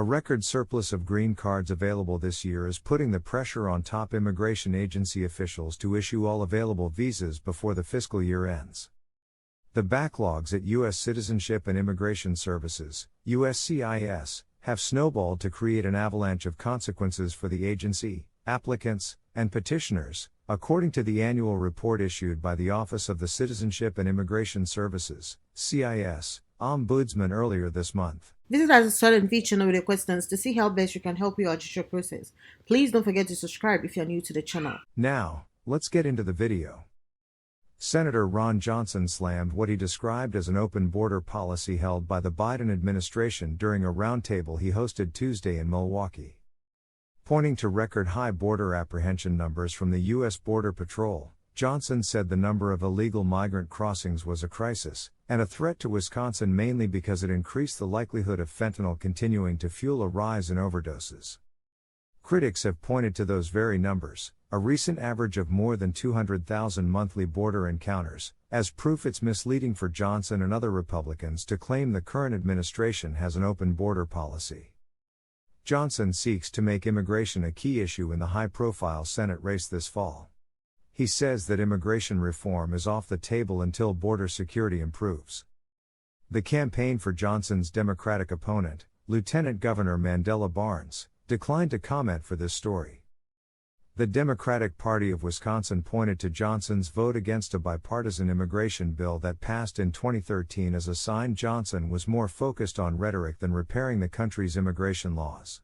A record surplus of green cards available this year is putting the pressure on top immigration agency officials to issue all available visas before the fiscal year ends. The backlogs at U.S. Citizenship and Immigration Services, USCIS, have snowballed to create an avalanche of consequences for the agency, applicants, and petitioners, according to the annual report issued by the Office of the Citizenship and Immigration Services, CIS, Ombudsman earlier this month. Visit our Swat&Vee channel with your questions to see how best we can help you out your process. Please don't forget to subscribe if you're new to the channel. Now, let's get into the video. Senator Ron Johnson slammed what he described as an open border policy held by the Biden administration during a roundtable he hosted Tuesday in Milwaukee. Pointing to record-high border apprehension numbers from the U.S. Border Patrol, Johnson said the number of illegal migrant crossings was a crisis, and a threat to Wisconsin mainly because it increased the likelihood of fentanyl continuing to fuel a rise in overdoses. Critics have pointed to those very numbers, a recent average of more than 200,000 monthly border encounters, as proof it's misleading for Johnson and other Republicans to claim the current administration has an open border policy. Johnson seeks to make immigration a key issue in the high-profile Senate race this fall. He says that immigration reform is off the table until border security improves. The campaign for Johnson's Democratic opponent, Lieutenant Governor Mandela Barnes, declined to comment for this story. The Democratic Party of Wisconsin pointed to Johnson's vote against a bipartisan immigration bill that passed in 2013 as a sign Johnson was more focused on rhetoric than repairing the country's immigration laws.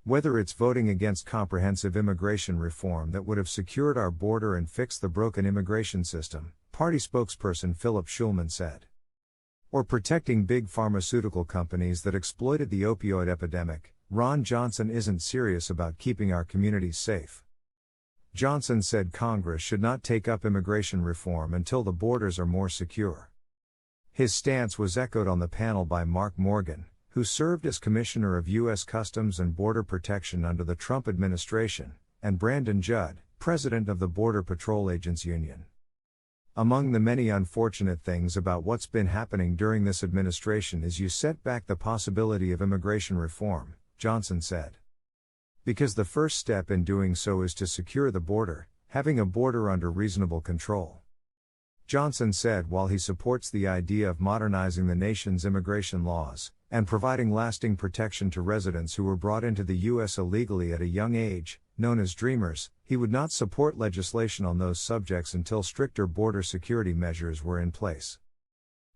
Whether it's voting against comprehensive immigration reform that would have secured our border and fixed the broken immigration system, party spokesperson Philip Schulman said, or protecting big pharmaceutical companies that exploited the opioid epidemic, Ron Johnson isn't serious about keeping our communities safe. Johnson said Congress should not take up immigration reform until the borders are more secure. His stance was echoed on the panel by Mark Morgan, who served as Commissioner of U.S. Customs and Border Protection under the Trump administration, and Brandon Judd, President of the Border Patrol Agents Union. Among the many unfortunate things about what's been happening during this administration is you set back the possibility of immigration reform, Johnson said. Because the first step in doing so is to secure the border, having a border under reasonable control. Johnson said while he supports the idea of modernizing the nation's immigration laws, and providing lasting protection to residents who were brought into the U.S. illegally at a young age, known as Dreamers, he would not support legislation on those subjects until stricter border security measures were in place.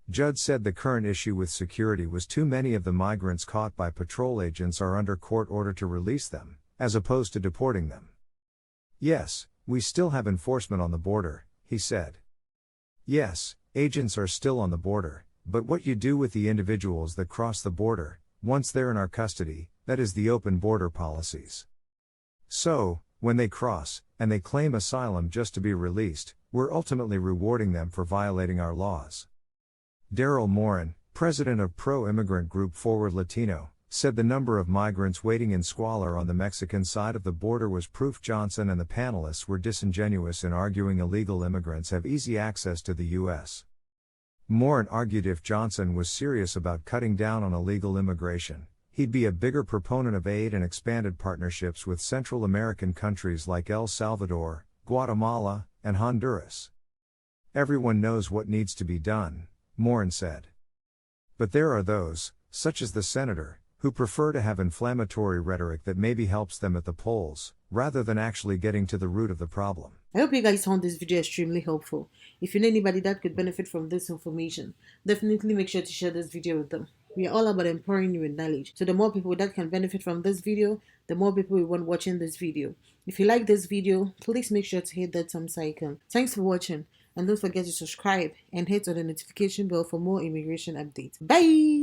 Judd said the current issue with security was too many of the migrants caught by patrol agents are under court order to release them, as opposed to deporting them. Yes, we still have enforcement on the border, he said. Yes, agents are still on the border, but what you do with the individuals that cross the border, once they're in our custody, that is the open border policies. So, when they cross, and they claim asylum just to be released, we're ultimately rewarding them for violating our laws. Daryl Morin, president of pro-immigrant group Forward Latino, said the number of migrants waiting in squalor on the Mexican side of the border was proof Johnson and the panelists were disingenuous in arguing illegal immigrants have easy access to the U.S. Morin argued if Johnson was serious about cutting down on illegal immigration, he'd be a bigger proponent of aid and expanded partnerships with Central American countries like El Salvador, Guatemala, and Honduras. Everyone knows what needs to be done, Morin said. But there are those, such as the senator, who prefer to have inflammatory rhetoric that maybe helps them at the polls, rather than actually getting to the root of the problem. I hope you guys found this video extremely helpful. If you know anybody that could benefit from this information, definitely make sure to share this video with them. We are all about empowering you with knowledge. So the more people that can benefit from this video, the more people we want watching this video. If you like this video, please make sure to hit that thumbs icon. Thanks for watching, and don't forget to subscribe and hit on the notification bell for more immigration updates. Bye!